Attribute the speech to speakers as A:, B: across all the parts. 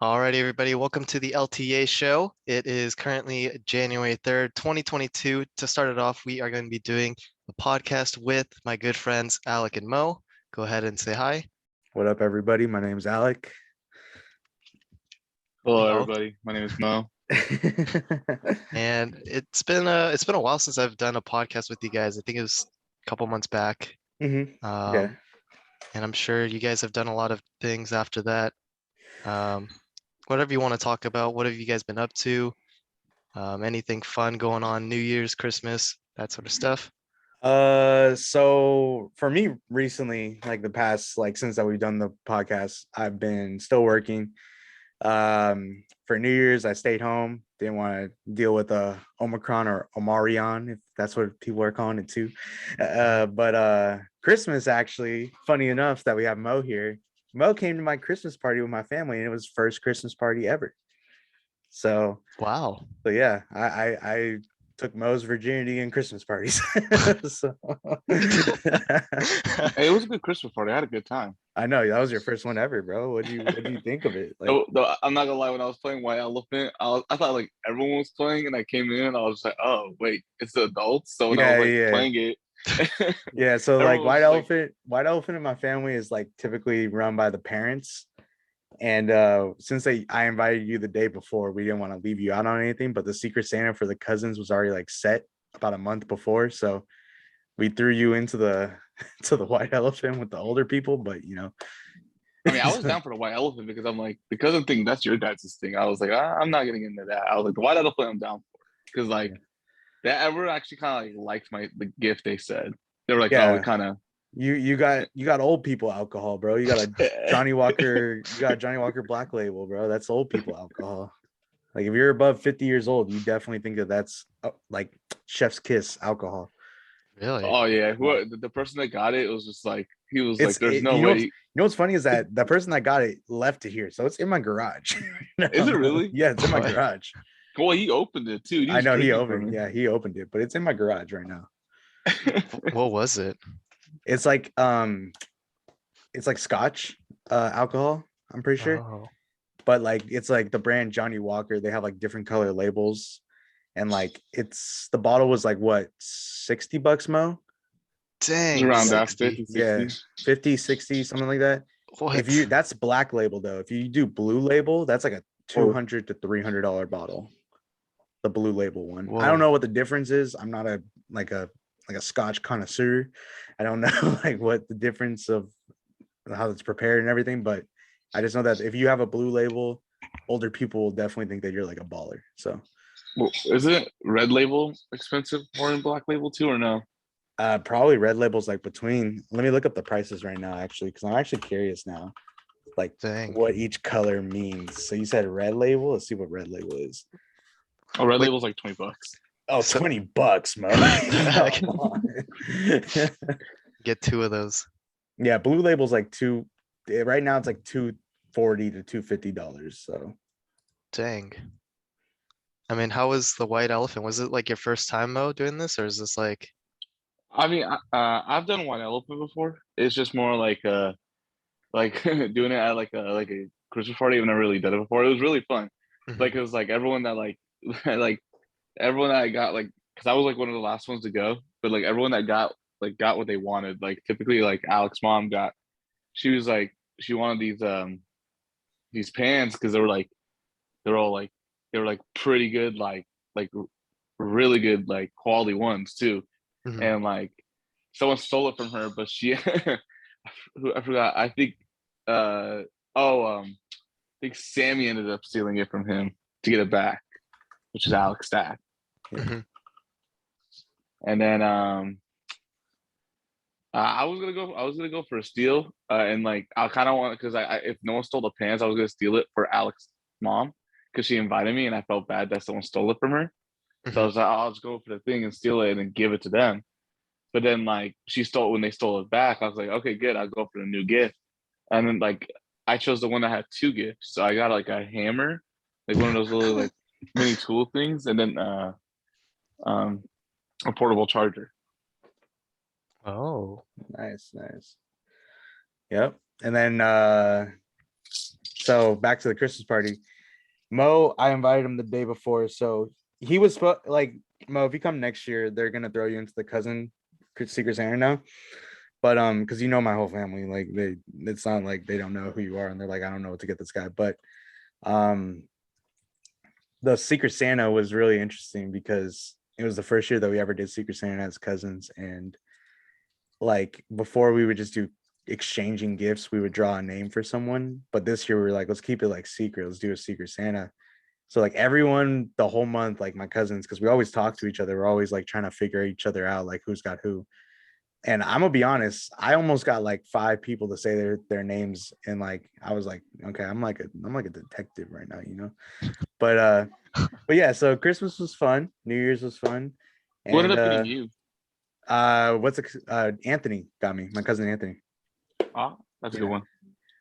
A: Alrighty, everybody, welcome to the LTA show. It is currently January 3rd, 2022. To start it off, we are going to be doing a podcast with my good friends Alec and Mo. Go ahead and say hi.
B: What up, everybody? My name is Alec.
C: Hello,
A: Mo.
C: everybody. My name is Mo.
A: And it's been a while since I've done a podcast with you guys. I think it was a couple months back.
B: Yeah.
A: And I'm sure you guys have done a lot of things after that. Whatever you want to talk about, what have you guys been up to? Anything fun going on, New Year's, Christmas, that sort of stuff.
B: So for me recently, like the past, like since that we've done the podcast, I've been still working. For New Year's, I stayed home. Didn't want to deal with Omicron or Omarion, if that's what people are calling it too. But Christmas, actually, funny enough that we have Mo here. Mo came to my Christmas party with my family, and it was first Christmas party ever. So
A: Wow.
B: yeah, I took Mo's virginity in Christmas parties. So
C: Hey, it was a good Christmas party. I had a good time.
B: I know that was your first one ever, bro. What do you think of it? Like,
C: No, I'm not gonna lie. When I was playing White Elephant, I thought like everyone was playing, and I came in, and I was like, "Oh, wait, it's the adults." So when I was like playing it,
B: yeah. So like
C: everyone was just
B: White Elephant in my family is like typically run by the parents. And since I invited you the day before, we didn't want to leave you out on anything, but the Secret Santa for the cousins was already like set about a month before. So we threw you into the to the White Elephant with the older people, but
C: I mean, I was down for the White Elephant because I'm like the cousin thing. That's your guys' thing. I was like, I'm not getting into that. I was like, the White Elephant, I'm down for because like that ever actually kind of like liked the gift they said. They were like, oh, we kind of.
B: You got old people alcohol, bro. You got a Johnny Walker, Black Label, bro. That's old people alcohol. Like if you're above 50 years old, you definitely think that that's like chef's kiss alcohol.
A: Really?
C: Oh yeah, the person that got it was just like he was like, "There's no way."
B: You know what's funny is that the person that got it left it here, so it's in my garage.
C: Is it really?
B: Yeah, it's in my garage.
C: Well, he opened it too.
B: I know he opened. Yeah, he opened it, but it's in my garage right now.
A: What was it?
B: It's like Scotch alcohol. I'm pretty sure.
A: Oh,
B: But like it's like the brand Johnny Walker. They have like different color labels, and like it's the bottle was like what $60, Mo?
C: It's
A: dang,
C: around that
A: 60.
C: 50, 60.
B: Yeah, 50, 60, something like that.
A: What?
B: If you that's Black Label though. If you do Blue Label, that's like a $200 to $300 bottle. The Blue Label one. I don't
A: Whoa.
B: know what the difference is. I'm not a Scotch connoisseur. I don't know like what the difference of how it's prepared and everything, but I just know that if you have a Blue Label, older people will definitely think that you're like a baller. So
C: Well, isn't Red Label expensive more than Black Label too, or no?
B: probably Red Label's like between. Let me look up the prices right now, actually, because I'm actually curious now, like
A: Dang.
B: what each color means. So you said Red Label. Let's see what Red Label is.
C: Oh, Red
A: Wait.
C: Label's like $20.
B: Oh,
A: So-
B: $20, Mo. Come on.
A: Get two of those.
B: Yeah, Blue Label's like right now it's like $240 to $250. So
A: Dang. I mean, how was the White Elephant? Was it like your first time, Mo, doing this, or is this like?
C: I mean, I've done White Elephant before. It's just more like doing it at like a Christmas party. I've never really done it before. It was really fun.
A: Mhm.
C: Like it was like everyone that like like everyone that I got like because I was like one of the last ones to go, but like everyone that got what they wanted. Like typically like Alec's mom got she was like she wanted these pants because they're all like they were like pretty good like really good like quality ones too.
A: Mhm.
C: And like someone stole it from her, but she I forgot. I think I think Sammy ended up stealing it from him to get it back, which is Alec's dad.
A: Mhm.
C: And then I was gonna go for a steal, and like I kind of want because I if no one stole the pants, I was gonna steal it for Alec's mom because she invited me, and I felt bad that someone stole it from her. So I
A: Mhm.
C: was like, I'll just go for the thing and steal it and then give it to them. But then like she stole when they stole it back, I was like, okay, good, I'll go for the new gift. And then like I chose the one that had two gifts, so I got like a hammer, like one of those little like mini tool things, and then um a portable charger.
A: Oh.
B: nice. Yep. And then So back to the Christmas party. Mo, I invited him the day before, so he was like, Mo, if you come next year, they're gonna throw you into the cousin Secret Santa now. But because you know my whole family, like it's not like they don't know who you are, and they're like, I don't know what to get this guy. But um, the Secret Santa was really interesting because it was the first year that we ever did Secret Santa as cousins, and like before we would just do exchanging gifts, we would draw a name for someone. But this year we were like, let's keep it like secret. Let's do a Secret Santa. So like everyone the whole month, like my cousins, because we always talk to each other. We're always like trying to figure each other out, like who's got who. And I'm gonna be honest, I almost got like 5 people to say their names, and like I was like, okay, I'm like a detective right now, you know. But yeah, so Christmas was fun, New Year's was fun,
C: Who ended
B: and
C: up getting you?
B: Anthony got me, my cousin Anthony.
C: Oh, that's a good
B: Yeah.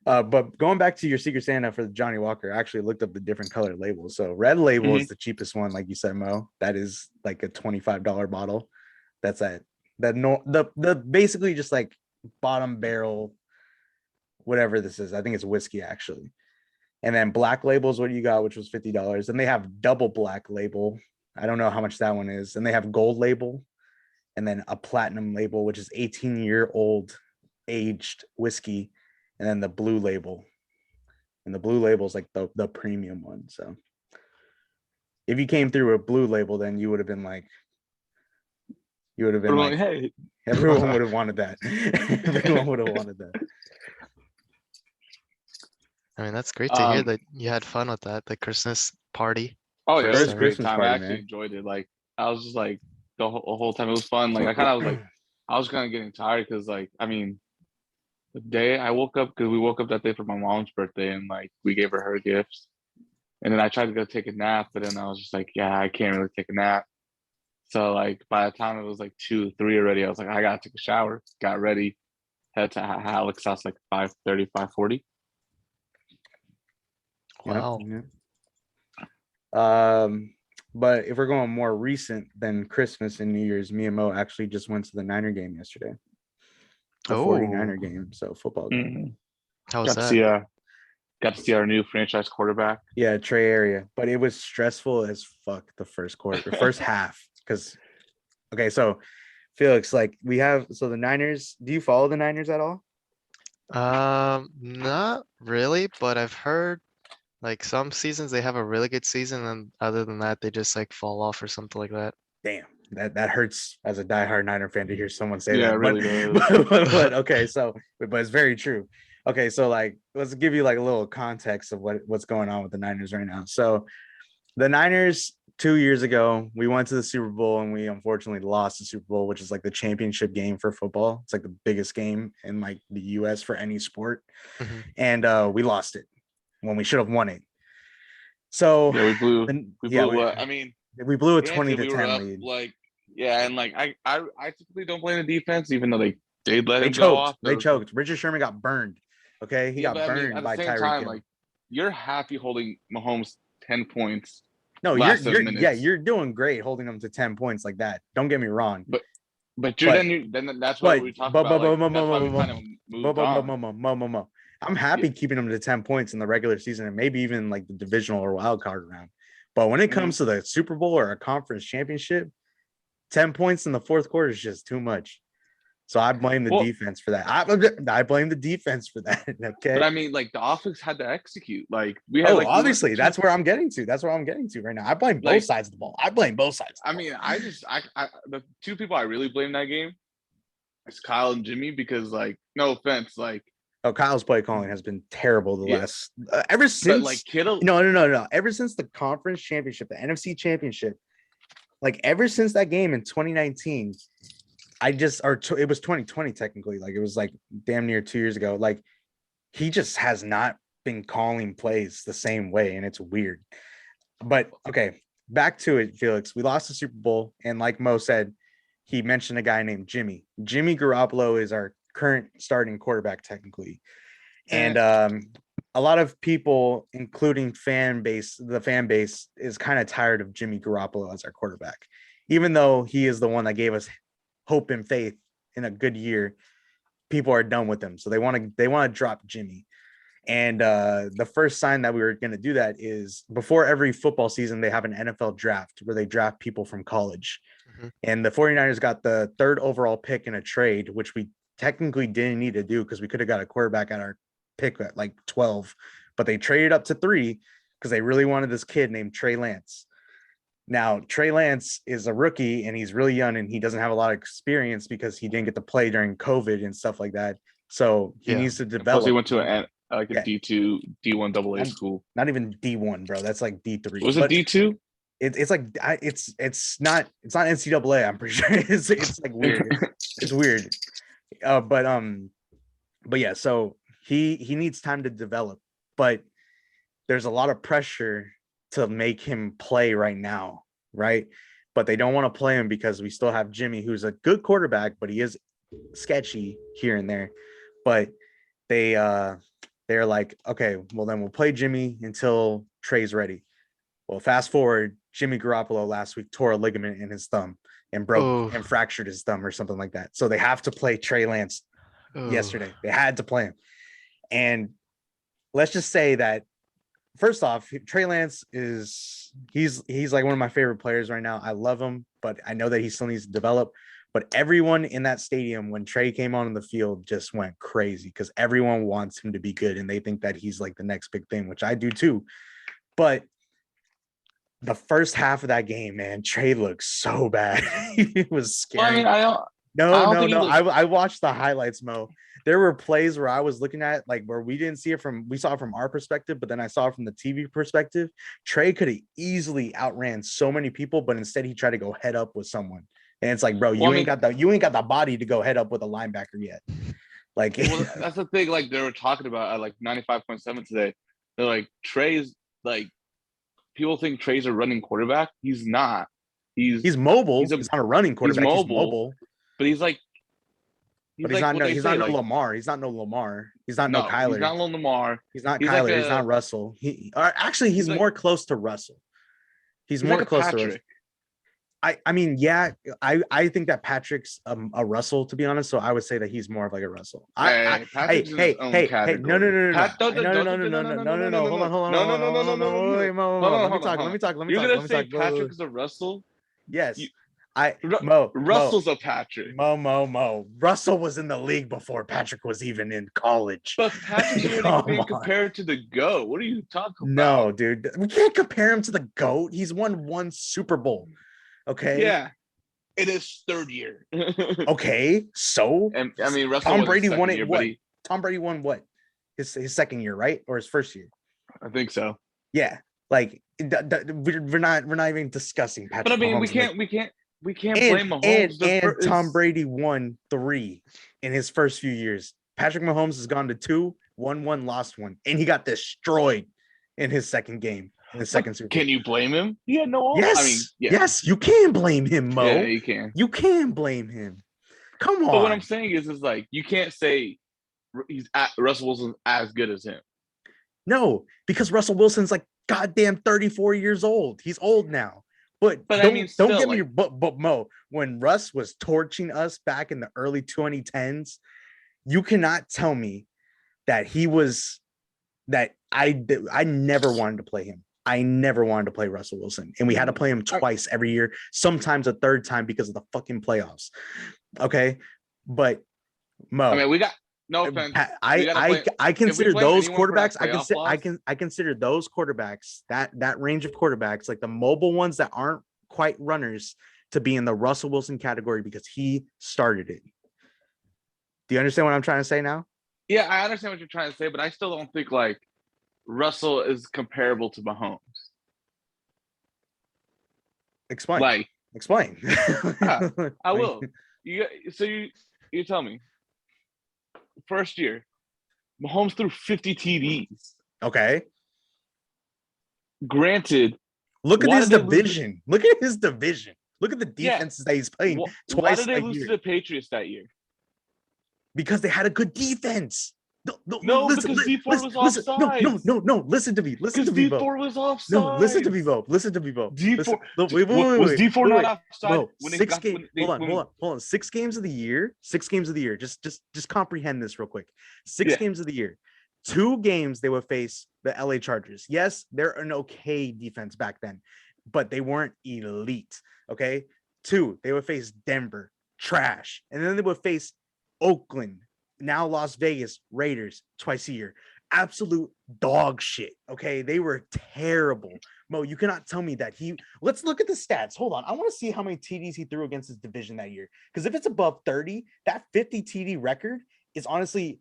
C: one.
B: But going back to your Secret Santa for the Johnny Walker, I actually looked up the different color labels. So red label is the cheapest one, like you said, Mo. That is like a $25 bottle. That's at the basically just like bottom barrel, whatever this is. I think it's whiskey actually. And then black label is what you got, which was $50. And they have double black label. I don't know how much that one is. And they have gold label, and then a platinum label, which is 18-year-old aged whiskey, and then the blue label. And the blue label is like the premium one. So if you came through a blue label, then you would have been like,
C: Hey,
B: everyone would have wanted that. Everyone would have wanted that.
A: I mean, that's great to hear
C: um,
A: that you had fun with that, the Christmas party.
C: oh yeah, it
A: First
C: was a
B: First
A: ever.
C: great
B: Christmas
C: time. I
B: party,
C: actually
B: man.
C: enjoyed it. Like I was just like the whole time it was fun. Like I kind of was like I was kind of getting tired because like I mean the day I woke up because we woke up that day for my mom's birthday and like we gave her gifts, and then I tried to go take a nap, but then I was just like, yeah, I can't really take a nap. So like by the time it was like 2, 3 already, I was like, I gotta take a shower. Got ready, head to Alec's house like 5:30, 5:40.
A: Wow.
B: Yeah. But if we're going more recent than Christmas and New Year's, me and Mo actually just went to the Niner game yesterday. The
A: Oh,
B: 49er game, so football game.
C: Mm-hmm.
A: how was
C: Got to
A: that?
C: see our new franchise quarterback.
B: Yeah, Trey area. But it was stressful as fuck the first quarter, the first half. Because okay, so Felix, like the Niners, do you follow the Niners at all?
A: Not really, but I've heard like some seasons they have a really good season, and other than that, they just like fall off or something like that.
B: Damn, that hurts as a diehard Niner fan to hear someone say
C: Yeah,
B: that.
C: it
B: But
C: really does.
B: but okay, but it's very true. Okay, so like let's give you like a little context of what's going on with the Niners right now. So the Niners 2 years ago, we went to the Super Bowl and we unfortunately lost the Super Bowl, which is like the championship game for football. It's like the biggest game in like the US for any sport.
A: Mhm.
B: And we lost it when we should have won it. So
C: Yeah, we blew. We
B: yeah,
C: blew what? I mean,
B: we blew a
C: granted,
B: 20 to
C: we were
B: 10
C: up
B: lead.
C: like yeah, and like I typically don't blame the defense, even though they did let
B: They
C: him go
B: choked.
C: off. There
B: They
C: was some,
B: choked. Richard Sherman got burned. Okay, he
C: yeah, but
B: got
C: I mean, at
B: burned
C: the
B: by
C: same
B: Tyreek
C: time,
B: Hill.
C: like you're happy holding Mahomes 10 points
B: No,
C: last
B: you're
C: 7 minutes,
B: you're doing great holding them to 10 points like that. Don't get me wrong.
C: but you're
B: But
C: then that's why
B: but
C: we talk
B: but
C: about
B: but
C: like
B: but but
C: that's why we kind of
B: but
C: moved on.
B: but I'm
C: Yeah.
B: happy keeping them to 10 points in the regular season and maybe even like the divisional or wild card round. But when it comes to the Super Bowl or a conference championship, 10 points in the fourth quarter is just too much. So I blame the
C: Well,
B: defense for that. I blame the defense for that.
C: but
B: Okay.
C: I mean, like the offense had to execute. Like we had
B: Oh,
C: like we went
B: obviously,
C: two
B: that's where I'm getting to. That's where I'm getting to right now. I blame both
C: like
B: sides of the ball. I blame both sides.
C: I mean, I the two people I really blame that game is Kyle and Jimmy because like no offense, like
B: Oh, Kyle's play calling has been terrible the
C: yeah,
B: last ever
C: but like
B: since.
C: Kittle,
B: No. Ever since the conference championship, the NFC championship, like ever since that game in 2019, it was 2020 technically. Like it was like damn near 2 years ago. Like he just has not been calling plays the same way, and it's weird. But okay, back to it, Felix. We lost the Super Bowl, and like Mo said, he mentioned a guy named Jimmy. Jimmy Garoppolo is our current starting quarterback, technically. And a lot of people, including the fan base, is kind of tired of Jimmy Garoppolo as our quarterback, even though he is the one that gave us hope and faith in a good year. People are done with him, so they want to drop Jimmy. And the first sign that we were going to do that is before every football season, they have an NFL draft where they draft people from college.
A: Mhm.
B: And the 49ers got the 3rd overall pick in a trade, which we technically didn't need to do because we could have got a quarterback at our pick at like 12. But they traded up to 3 because they really wanted this kid named Trey Lance. Now, Trey Lance is a rookie and he's really young and he doesn't have a lot of experience because he didn't get to play during COVID and stuff like that. So he
A: Yeah.
B: needs to
C: And plus,
B: develop.
C: he went to like a
B: Yeah.
C: D2, D1 AA
B: I'm-
C: school.
B: Not even D1, bro. That's like D3.
C: Was it
B: But
C: D2?
B: it's like it's not NCAA. I'm pretty sure it's like weird. It's weird. But yeah. So he needs time to develop. But there's a lot of pressure to make him play right now, right? But they don't want to play him because we still have Jimmy, who's a good quarterback, but he is sketchy here and there. But they're like, okay, well then we'll play Jimmy until Trey's ready. Well, fast forward, Jimmy Garoppolo last week tore a ligament in his thumb and broke
A: Oh.
B: and fractured his thumb or something like that. So they have to play Trey Lance
A: Oh.
B: yesterday. They had to play him. And let's just say that first off, Trey Lance he's like one of my favorite players right now. I love him, but I know that he still needs to develop. But everyone in that stadium, when Trey came on the field, just went crazy because everyone wants him to be good and they think that he's like the next big thing, which I do too. But the first half of that game, man, Trey looked so bad. It was scary.
C: Well, I mean, I don't
B: No.
C: think he looked-
B: I watched the highlights, Mo. There were plays where I was looking at like where we didn't see it we saw it from our perspective, but then I saw it from the TV perspective. Trey could have easily outran so many people, but instead he tried to go head up with someone. And it's like, bro, you ain't got the body to go head up with a linebacker yet. Like,
C: well, that's the thing. Like they were talking about at like 95.7 today. They're like Trey's like people think Trey's a running quarterback. He's not.
B: He's mobile. He's not a running quarterback. He's mobile.
C: But he's like.
B: But he's not no Lamar. He's not no Kyler.
C: He's not no Lamar.
B: He's not Kyler. He's not Russell. He's more close to Russell. He's more
C: like
B: close to Russell. I mean, yeah, I think that Patrick's a Russell, to be honest. So I would say that he's more of like a Russell. Hey, no. Let me talk.
C: You're gonna say Patrick is a Russell?
B: Yes.
C: Russell's a Patrick.
B: Mo. Russell was in the league before Patrick was even in college.
C: But Patrick's already being compared to the GOAT. What are you talking about?
B: No, dude. We can't compare him to the GOAT. He's won 1 Super Bowl. Okay.
C: Yeah. In his 3rd year.
B: Okay. So
C: and I mean Russell
B: Tom Brady won it.
C: Year,
B: what? Tom Brady won what? His 2nd year, right? Or his 1st year?
C: I think so.
B: Yeah. Like we're not even discussing Patrick.
C: But I mean,
B: Mahomes.
C: we can't blame Mahomes.
B: And Tom Brady won 3 in his first few years. Patrick Mahomes has gone to 2, won 1, lost 1, and he got destroyed in his 2nd game. In the 2nd Super Bowl.
C: Can you blame him? Yeah, no.
B: Yes,
C: I mean,
B: yes, you can blame him, Mo.
C: Yeah, you can.
B: You can blame him. Come on.
C: But what I'm saying is like you can't say Russell Wilson's as good as him.
B: No, because Russell Wilson's like goddamn 34 years old. He's old now. But
C: I mean,
B: don't get me. But Mo, when Russ was torching us back in the early 2010s, you cannot tell me that he was that I never wanted to play him. I never wanted to play Russell Wilson, and we had to play him twice every year, sometimes a 3rd time because of the fucking playoffs. Okay, but Mo,
C: I mean, we got no offense.
B: I consider those quarterbacks. I consider those quarterbacks that range of quarterbacks, like the mobile ones that aren't quite runners, to be in the Russell Wilson category because he started it. Do you understand what I'm trying to say now?
C: Yeah, I understand what you're trying to say, but I still don't think like Russell is comparable to Mahomes.
B: Explain. Explain.
C: I will. You tell me. First year, Mahomes threw 50 TDs.
B: Okay.
C: Granted.
B: Look at his division. Look at his division. Look at the defenses that he's playing twice.
C: Why did they lose to the Patriots that year?
B: Because they had a good defense.
C: No, because D4 was offside.
B: No. Listen to me. Listen to me, Bo.
C: D4 was offside.
B: No, listen to me, Bo. Listen to me, Bo.
C: D4.
B: Wait.
C: Was D4 not offside?
B: Bro, hold on. 6 games of the year. 6 games of the year. Just comprehend this real quick. 6 games of the year. 2 games they would face the LA Chargers. Yes, they're an okay defense back then, but they weren't elite. Okay. 2, they would face Denver, trash. And then they would face Oakland, now Las Vegas Raiders twice a year. Absolute dog shit. Okay. They were terrible. Mo, you cannot tell me that let's look at the stats. Hold on. I want to see how many TDs he threw against his division that year. Because if it's above 30, that 50 TD record is honestly,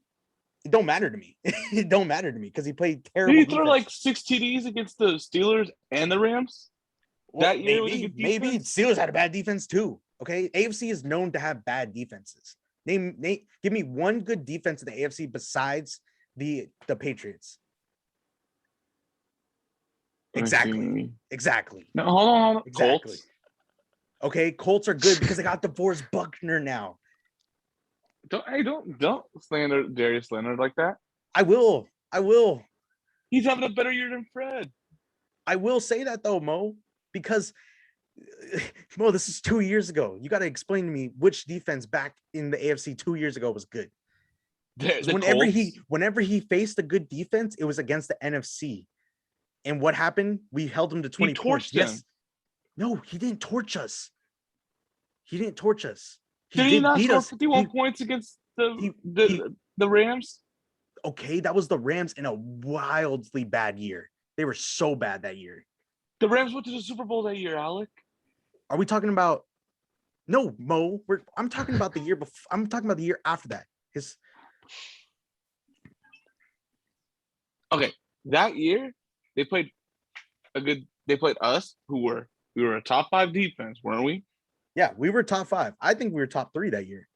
B: it don't matter to me. It don't matter to me because he played terrible.
C: Did he throw like 6 TDs against the Steelers and the Rams?
B: Well,
C: That year with a good
B: maybe
C: defense?
B: Steelers had a bad defense too. Okay. AFC is known to have bad defenses. Give me one good defense in the AFC besides the Patriots. Exactly.
C: No, hold on.
B: Exactly.
C: Colts.
B: Okay, Colts are good because they got DeForest Buckner now.
C: Don't slander Darius Leonard like that.
B: I will.
C: He's having a better year than Fred.
B: I will say that though, Mo, because Mo, this is 2 years ago. You got to explain to me which defense back in the AFC 2 years ago was good. Whenever he faced a good defense, it was against the NFC. And what happened? We held him to 20 points. Yes. No, he didn't torch us.
C: Did he not score 51 points against the Rams?
B: Okay, that was the Rams in a wildly bad year. They were so bad that year.
C: The Rams went to the Super Bowl that year, Alec.
B: Are we talking about? No, Mo. I'm talking about the year before. I'm talking about the year after that.
C: Okay, that year they played us, we were a top 5 defense, weren't we?
B: Yeah, we were top 5. I think we were top 3 that year.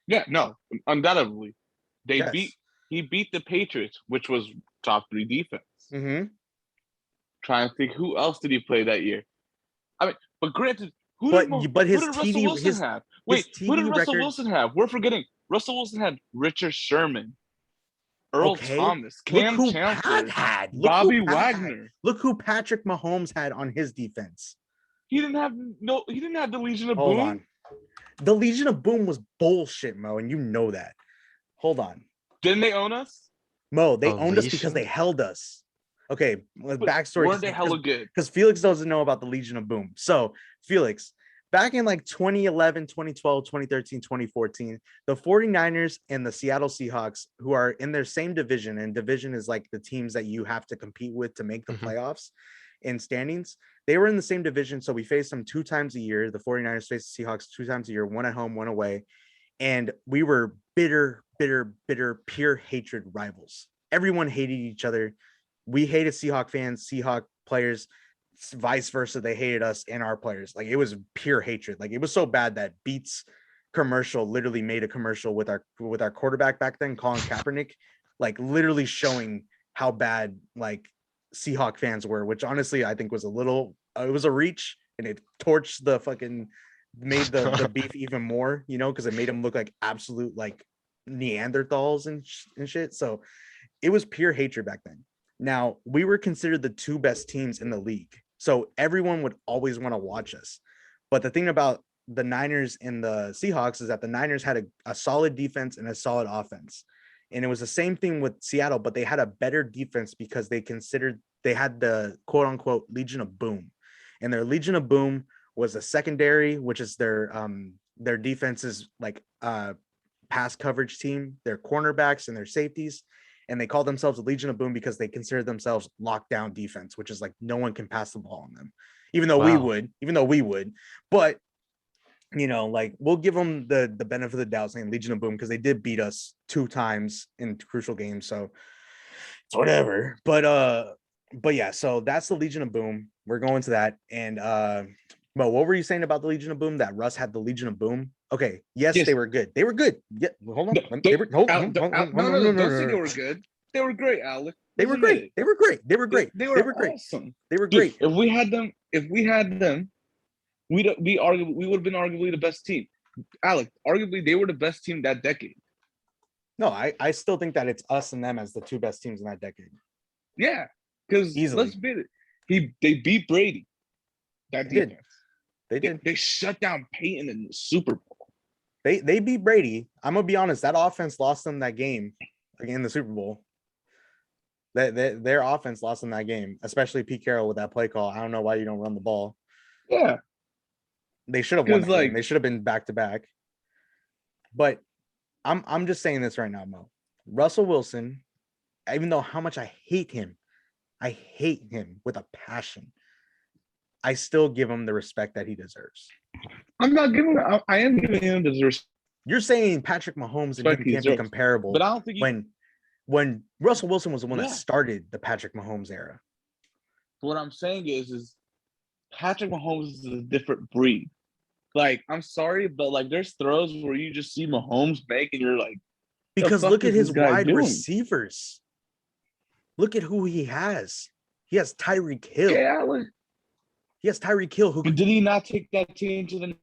C: Yeah, no, undoubtedly.
B: Yes.
C: He beat the Patriots, which was top 3 defense.
B: Mm-hmm.
C: Trying to think, who else did he play that year? I mean, but granted, who did Russell Wilson have? Wait, who did Russell Wilson have? We're forgetting. Russell Wilson had Richard Sherman, Earl Thomas, Cam Chancellor, Bobby Wagner.
B: Look who Patrick Mahomes had on his defense.
C: He didn't have the Legion of
B: Hold
C: Boom.
B: on. The Legion of Boom was bullshit, Mo, and you know that. Hold on.
C: Didn't they own us?
B: Mo, they owned us because they held us. Okay, backstory.
C: Weren't they hella good?
B: Because Felix doesn't know about the Legion of Boom. So, Felix, back in like 2011, 2012, 2013, 2014, the 49ers and the Seattle Seahawks, who are in their same division, and division is like the teams that you have to compete with to make the playoffs in standings. They were in the same division, so we faced them 2 times a year. The 49ers faced the Seahawks 2 times a year, one at home, one away. And we were bitter, pure hatred rivals. Everyone hated each other. We hated Seahawk fans, Seahawk players, vice versa. They hated us and our players. Like, it was pure hatred. Like, it was so bad that Beats commercial literally made a commercial with our quarterback back then, Colin Kaepernick, like literally showing how bad like Seahawk fans were, which honestly I think was it was a reach, and it torched made the beef even more, because it made them look like absolute like Neanderthals and shit. So it was pure hatred back then. Now, we were considered the 2 best teams in the league, so everyone would always want to watch us. But the thing about the Niners and the Seahawks is that the Niners had a solid defense and a solid offense. And it was the same thing with Seattle, but they had a better defense because they had the quote unquote Legion of Boom. And their Legion of Boom was a secondary, which is their defense's like pass coverage team, their cornerbacks and their safeties. And they call themselves a Legion of Boom because they consider themselves lockdown defense, which is like no one can pass the ball on them, even though we would. But like, we'll give them the benefit of the doubt saying Legion of Boom because they did beat us 2 times in crucial games. So it's whatever. But yeah, so that's the Legion of Boom. We're going to that. And Mo, what were you saying about the Legion of Boom? That Russ had the Legion of Boom? Okay. Yes. They were good. They were good. Yeah. Hold on.
C: Don't say they were good. They were great, Alec.
B: They were great. They were great.
C: They were awesome.
B: They were great.
C: If we had them, we would have been arguably the best team. Alec, arguably they were the best team that decade.
B: No, I still think that it's us and them as the 2 best teams in that decade.
C: Yeah, because let's admit it. They beat Brady. That defense.
B: They did.
C: They shut down Peyton in the Super Bowl.
B: They beat Brady. I'm gonna be honest. That offense lost them that game again in the Super Bowl. Their offense lost in that game, especially Pete Carroll with that play call. I don't know why you don't run the ball.
C: Yeah,
B: They should have won
C: because
B: that game.
C: like
B: They should have been back to back. But I'm just saying this right now, Mo. Russell Wilson, even though how much I hate him with a passion. I still give him the respect that he deserves.
C: I'm not giving. I am giving him the respect
B: You're saying Patrick Mahomes and him
C: he
B: can't be
C: deserves, but
B: comparable
C: I don't think he.
B: when Russell Wilson was the one that
C: Yeah,
B: started the Patrick Mahomes era.
C: what I'm saying is Patrick Mahomes is a different breed. Like, I'm sorry, but like, there's throws where you just see Mahomes make, and you're like, "The
B: Because
C: fuck
B: look at
C: is this
B: his
C: guy
B: wide
C: doing?"
B: receivers. Look at who he has. He has Tyreek Hill.
C: Yeah, like,
B: He has Tyreek Hill who
C: but did he not take that team to the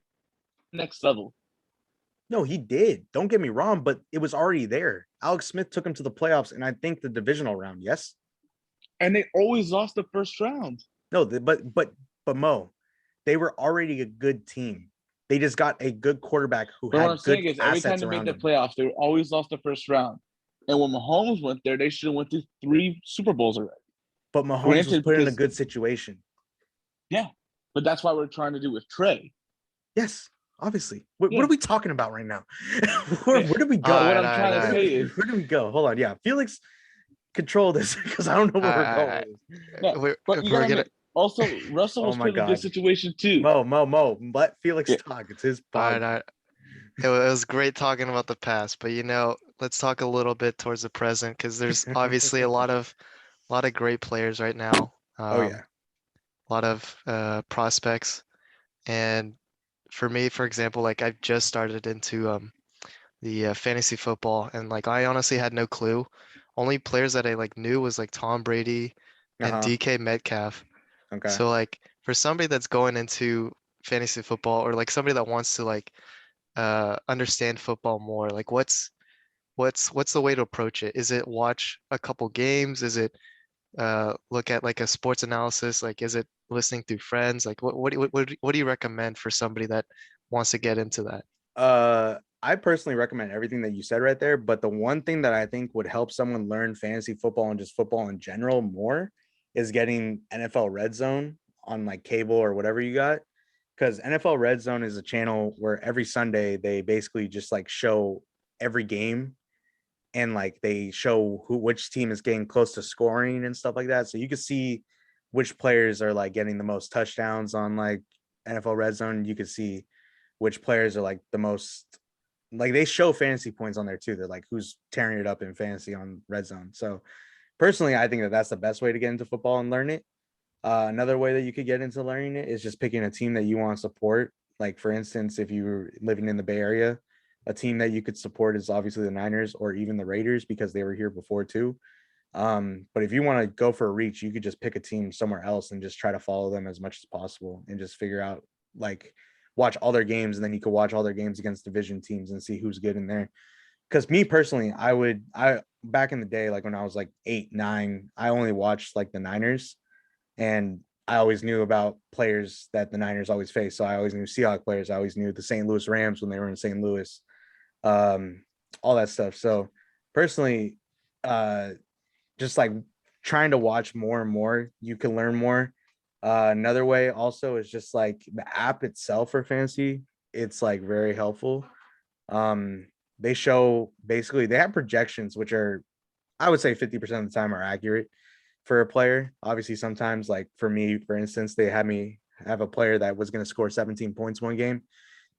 C: next level?
B: no, he did. Don't get me wrong, but it was already there. Alex Smith took him to the playoffs and I think the divisional round. Yes.
C: And they always lost the first round.
B: No, but Mo, they were already a good team. They just got a good quarterback who
C: But what I'm
B: had
C: saying
B: good
C: is, every time
B: assets
C: they made
B: around
C: the
B: him.
C: playoffs, they always lost the first round. And when Mahomes went there, they should have went to 3 Super Bowls already.
B: But Mahomes was
C: Granted,
B: put in a
C: because
B: good situation.
C: yeah, but that's why we're trying to do with Trey.
B: Yes, obviously. What
C: Yeah.
B: are we talking about right now? where do we go?
C: But what
A: Alright,
C: I'm trying to
A: alright,
C: say is,
B: Where do we go? Hold on. Yeah, Felix, control this because I don't know where we're going
A: alright.
B: with this.
C: no, but you
A: We're
C: gotta
A: gonna.
C: admit, also Russell
B: Oh
C: was
B: my
C: put in a good
B: God.
C: situation too.
B: Mo, let Felix
C: Yeah.
B: talk. It's his
A: Alright,
B: pod.
A: alright. It was great talking about the past, but let's talk a little bit towards the present because there's obviously a lot of great players right now.
B: Oh yeah.
A: A lot of prospects, and for me, for example, like I've just started into the fantasy football, and like I honestly had no clue. Only players that I like knew was like Tom Brady and
B: Uh-huh.
A: DK Metcalf.
B: Okay.
A: So like for somebody that's going into fantasy football or like somebody that wants to like understand football more, like what's the way to approach it? Is it watch a couple games? Is it look at like a sports analysis? Like is it listening through friends? Like what do you recommend for somebody that wants to get into that?
B: I personally recommend everything that you said right there, but the one thing that I think would help someone learn fantasy football and just football in general more is getting NFL Red Zone on like cable or whatever you got. Because NFL Red Zone is a channel where every Sunday they basically just like show every game and like they show which team is getting close to scoring and stuff like that. So you can see which players are like getting the most touchdowns on like NFL Red Zone. You could see which players are like the most like they show fantasy points on there too. They're like who's tearing it up in fantasy on Red Zone. So personally, I think that that's the best way to get into football and learn it. Another way that you could get into learning it is just picking a team that you want to support. Like for instance, if you're living in the Bay Area, a team that you could support is obviously the Niners or even the Raiders because they were here before too. But if you want to go for a reach, you could just pick a team somewhere else and just try to follow them as much as possible and just figure out like watch all their games and then you could watch all their games against division teams and see who's good in there. Because me personally, I back in the day, like when I was like 8, 9, I only watched like the Niners and I always knew about players that the Niners always face. So I always knew Seahawks players. I always knew the St. Louis Rams when they were in St. Louis, all that stuff. So personally, uh, just like trying to watch more and more, you can learn more. Another way also is just like the app itself for fantasy. It's like very helpful. Um, they show basically they have projections, which are I would say 50% of the time are accurate for a player. Obviously, sometimes like for me, for instance, they had me have a player that was going to score 17 points one game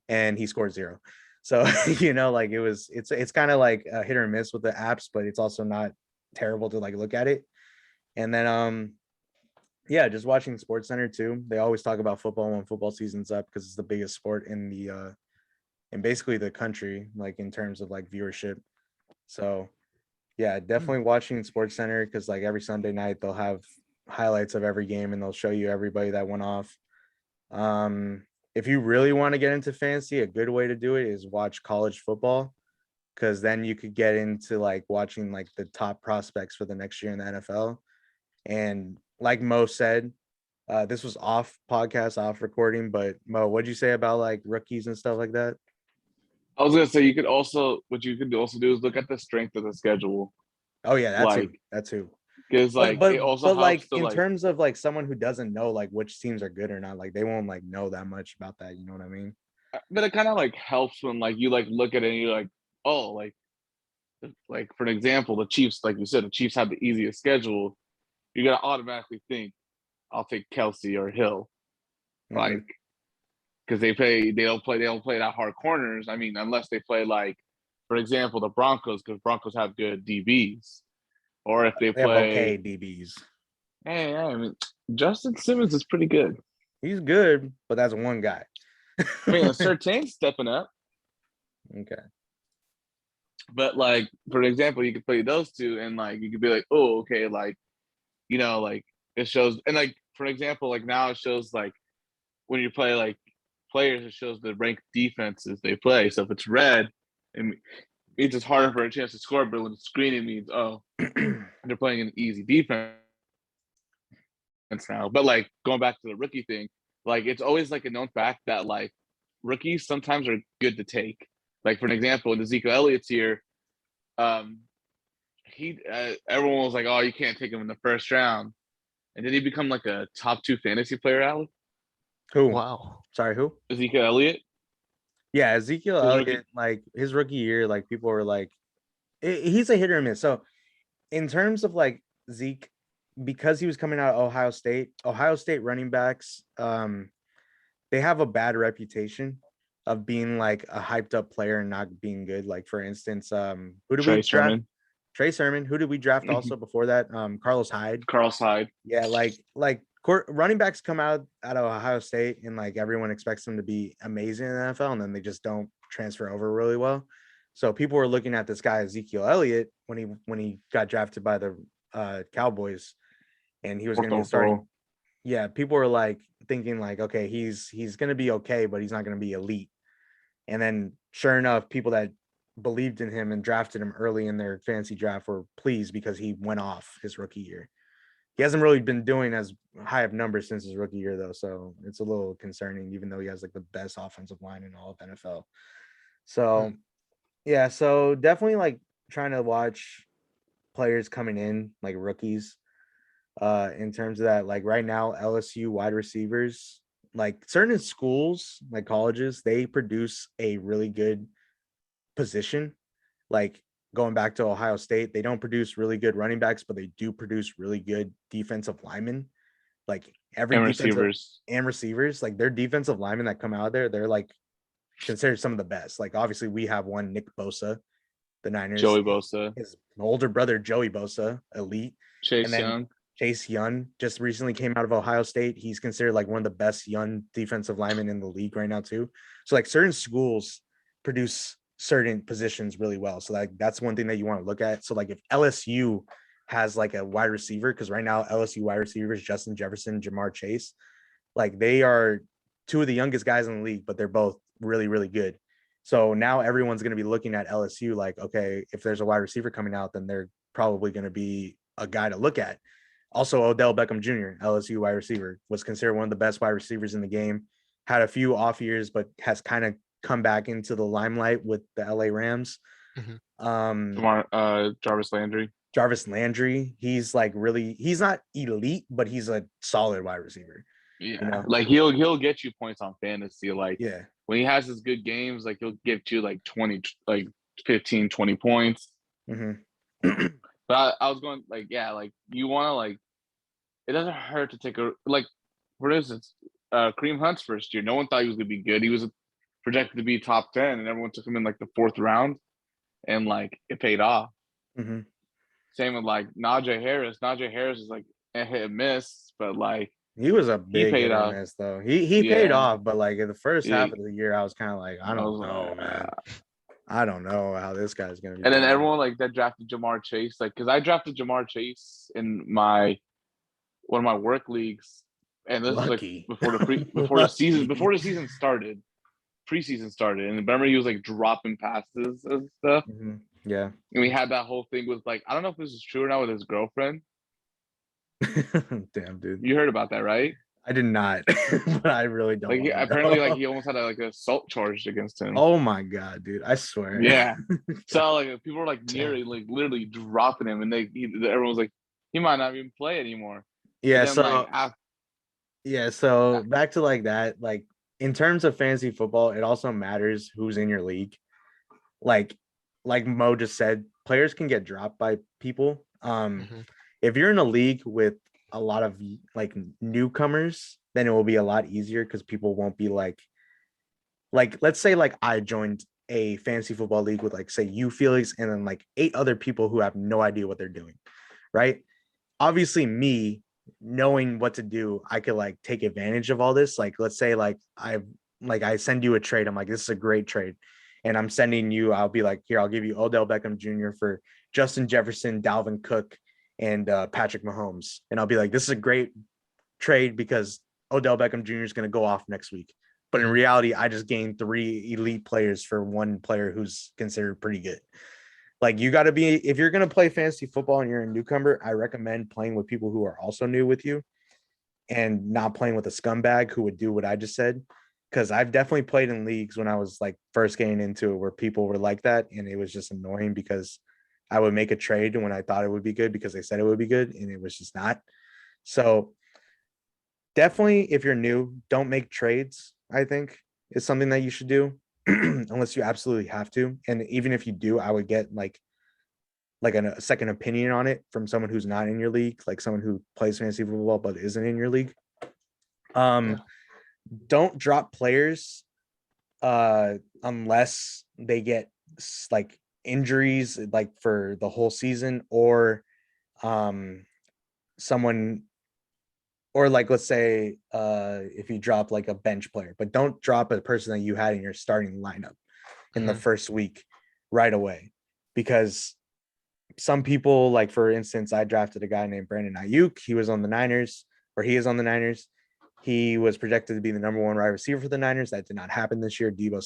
B: and he scored 0. So, like it's kind of like a hit or miss with the apps, but it's also not terrible to like look at it. And then yeah, just watching Sports Center too. They always talk about football when football season's up because it's the biggest sport in the in basically the country, like in terms of like viewership. So yeah, definitely watching Sports Center because like every Sunday night they'll have highlights of every game and they'll show you everybody that went off. If you really want to get into fantasy, a good way to do it is watch college football because then you could get into like watching like the top prospects for the next year in the NFL. And like Mo said, this was off podcast, off recording, but Mo, what'd you say about like rookies and stuff like that?
C: I was gonna say you could also what you could also do is look at the strength of the schedule.
B: Oh yeah, that too.
C: Like
B: That too.
C: because like
B: but
C: it also
B: but like
C: helps to
B: in
C: like.
B: terms of like someone who doesn't know like which teams are good or not, like they won't like know that much about that. You know what I mean?
C: But it kind of like helps when like you like look at it and you're like, oh, like for an example, the Chiefs, like you said, the Chiefs have the easiest schedule. You're gonna automatically think, I'll take Kelsey or Hill,
B: Mhm.
C: like because they don't play that hard corners. I mean, unless they play like, for example, the Broncos, because Broncos have good DBs, or if they
B: They have okay
C: play,
B: DBs.
C: hey, I mean, Justin Simmons is pretty good.
B: He's good, but that's one guy.
C: I mean, Surtain's stepping up,
B: Okay.
C: but like for example, you could play those two, and like you could be like, oh, okay, like like it shows, and like for example, like now it shows like when you play like players, it shows the ranked defenses they play. So if it's red, it means it's harder for a chance to score, but when it's green, it means they're playing an easy defense now. But like going back to the rookie thing, like it's always like a known fact that like rookies sometimes are good to take. Like for an example, in Ezekiel Elliott's here, um, he everyone was like, "Oh, you can't take him in the first round," and did he become like a top 2 fantasy player, Alec?
B: Who?
A: Wow.
B: Sorry, who?
C: Ezekiel Elliott,
B: Yeah, Ezekiel
C: his
B: Elliott,
C: rookie.
B: like his rookie year, like people were like, he's a hit or miss. So in terms of like Zeke, because he was coming out of Ohio State running backs, they have a bad reputation of being like a hyped up player and not being good. Like for instance, who did we
C: Trey
B: draft?
C: Sermon,
B: Trey Sermon. Who did we draft also before that? Carlos Hyde.
C: Carl Hyde.
B: Yeah, like running backs come out of Ohio State and like everyone expects them to be amazing in the NFL, and then they just don't transfer over really well. So people were looking at this guy Ezekiel Elliott when he got drafted by the Cowboys, and he was going
C: Fourth
B: to be a starting.
C: overall.
B: Yeah, people were like thinking like, okay, he's going to be okay, but he's not going to be elite. And then sure enough, people that believed in him and drafted him early in their fantasy draft were pleased because he went off his rookie year. He hasn't really been doing as high of numbers since his rookie year, though. So it's a little concerning, even though he has like the best offensive line in all of NFL. So yeah, so definitely like trying to watch players coming in, like rookies, in terms of that. Like right now, LSU wide receivers, like certain schools, like colleges, they produce a really good position. Like going back to Ohio State, they don't produce really good running backs, but they do produce really good defensive linemen. Like every
C: And
B: defensive
C: receivers.
B: and receivers, like their defensive linemen that come out there, they're like considered some of the best. Like obviously we have one, Nick Bosa, the Niners,
C: Joey Bosa,
B: his older brother Joey Bosa, elite, and
C: Chase
B: then
C: Young.
B: Chase Young just recently came out of Ohio State. He's considered like one of the best young defensive linemen in the league right now too. So like certain schools produce certain positions really well. So like that's one thing that you want to look at. So like if LSU has like a wide receiver, because right now LSU wide receivers Justin Jefferson, Jamar Chase, like they are two of the youngest guys in the league, but they're both really really good. So now everyone's going to be looking at LSU like, okay, if there's a wide receiver coming out, then they're probably going to be a guy to look at. Also, Odell Beckham Jr., LSU wide receiver, was considered one of the best wide receivers in the game. Had a few off years, but has kind of come back into the limelight with the LA Rams.
A: Mhm.
C: Jarvis Landry.
B: Jarvis Landry, he's like he's not elite, but he's a solid wide receiver.
C: Yeah.
B: You know?
C: Like he'll get you points on fantasy. Like
B: Yeah.
C: when he has his good games, like he'll get you like 20, like 15, 20 points.
B: Mm-hmm.
C: But I was going like, yeah, like you want to like, it doesn't hurt to take a like, for instance, Kareem Hunt's first year. No one thought he was gonna be good. He was projected to be top 10, and everyone took him in like the 4th round, and like it paid off.
B: Mm-hmm.
C: Same with like Najee Harris. Najee Harris is like a hit and miss, but like
B: He was a
C: he
B: big
C: paid
B: hit or
C: off.
B: miss though. He paid
C: Yeah,
B: off, but like in the first
C: yeah.
B: half of the year, I was kind of like, I
C: I
B: don't
C: was
B: know,
C: like,
B: man. I don't know how this guy's gonna be
C: and then
B: doing.
C: everyone like that drafted Jamar Chase, like because I drafted Jamar Chase in my one of my work leagues, and this was like
B: Lucky.
C: before
B: Lucky.
C: the season started, preseason started, and remember he was like dropping passes and stuff,
B: Mm-hmm. Yeah.
C: and we had that whole thing with like I don't know if this is true or not with his girlfriend.
B: Damn, dude.
C: You heard about that, right?
B: I did not, but I really don't
C: Like
B: want to
C: apparently like
B: know.
C: he almost had like an assault charged against him.
B: Oh my god, dude! I swear.
C: Yeah. So like people were like
A: Damn.
C: nearly like literally dropping him, and everyone was like, he might not even play anymore.
B: Yeah,
C: But then like
B: so back to like that, like in terms of fantasy football, it also matters who's in your league. Like like Mo just said, players can get dropped by people.
A: Mhm.
B: If you're in a league with a lot of like newcomers, then it will be a lot easier because people won't be like let's say like I joined a fantasy football league with like say you Felix and then like 8 other people who have no idea what they're doing, right? Obviously me knowing what to do, I could like take advantage of all this. Like let's say I send you a trade. I'm like, this is a great trade. And I'm sending you, I'll be like, here, I'll give you Odell Beckham Jr. for Justin Jefferson, Dalvin Cook, and Patrick Mahomes. And I'll be like, this is a great trade because Odell Beckham Jr. is going to go off next week. But in
A: Mhm.
B: reality, I just gained 3 elite players for one player who's considered pretty good. Like you got to be, if you're going to play fantasy football and you're a newcomer, I recommend playing with people who are also new with you and not playing with a scumbag who would do what I just said. Cause I've definitely played in leagues when I was like first getting into it where people were like that. And it was just annoying because I would make a trade when I thought it would be good because they said it would be good and it was just not. So definitely if you're new, don't make trades, I think is something that you should do unless you absolutely have to. And even if you do, I would get like a second opinion on it from someone who's not in your league, like someone who plays fantasy football but isn't in your league.
A: Yeah.
B: Don't drop players unless they get like injuries like for the whole season or um someone or like let's say if you drop like a bench player, but don't drop a person that you had in your starting lineup in the
A: Mhm.
B: first week right away because some people, like for instance, I drafted a guy named Brandon Ayuk. He was on the Niners, or he is on the Niners. He was projected to be the number 1 wide receiver for the Niners. That did not happen this year. Debo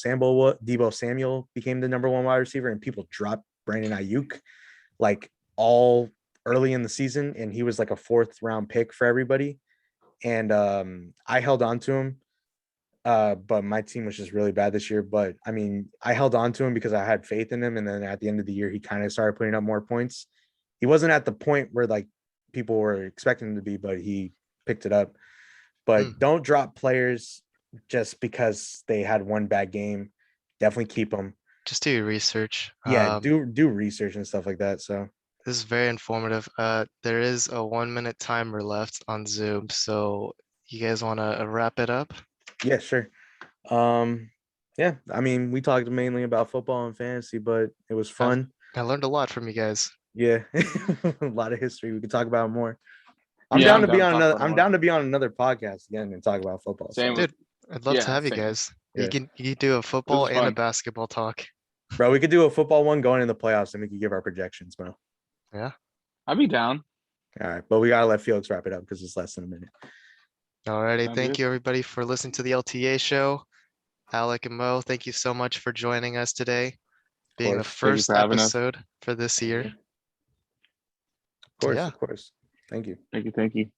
B: Samuel became the number 1 wide receiver, and people dropped Brandon Ayuk like all early in the season, and he was like a 4th round pick for everybody. And I held on to him but my team was just really bad this year. But I mean, I held on to him because I had faith in him. And then at the end of the year, he kind of started putting up more points. He wasn't at the point where like people were expecting him to be, but he picked it up. But
A: Mm.
B: don't drop players just because they had one bad game. Definitely keep them.
A: Just do your research.
B: Yeah, do research and stuff like that. So
A: This is very informative. There is a 1 minute timer left on Zoom, so you guys want to wrap it up?
B: yeah, sure. Um, yeah, I mean, we talked mainly about football and fantasy, but it was
A: I've
B: fun.
A: I learned a lot from you guys.
B: Yeah, a lot of history. We could talk about more. I'm
C: Yeah,
B: down
C: I'm
B: to be
C: down to
B: on
C: talk
B: another.
C: about
B: I'm
C: more.
B: down to be on another podcast again and talk about football.
C: Same
B: So
C: with
A: Dude, I'd love to
C: yeah,
A: have you
C: same.
A: guys. You
B: yeah,
A: can you do a
C: This
A: football
C: is
A: and a
C: fun.
A: basketball talk.
B: bro, we could do a football one going in the playoffs, and we could give our projections, bro.
A: Yeah.
C: I'd be down.
B: All right, but we gotta let Felix wrap it up because it's less than a minute.
A: Alrighty.
C: Sound
A: Thank
C: good?
A: you everybody for listening to the LTA show. Alec and Mo, thank you so much for joining us today,
B: Of
A: being the
B: course,
C: Thank you
A: first
C: for having us.
A: episode for this year.
B: of course,
A: Yeah.
B: of course. Thank you.
C: Thank you. Thank you.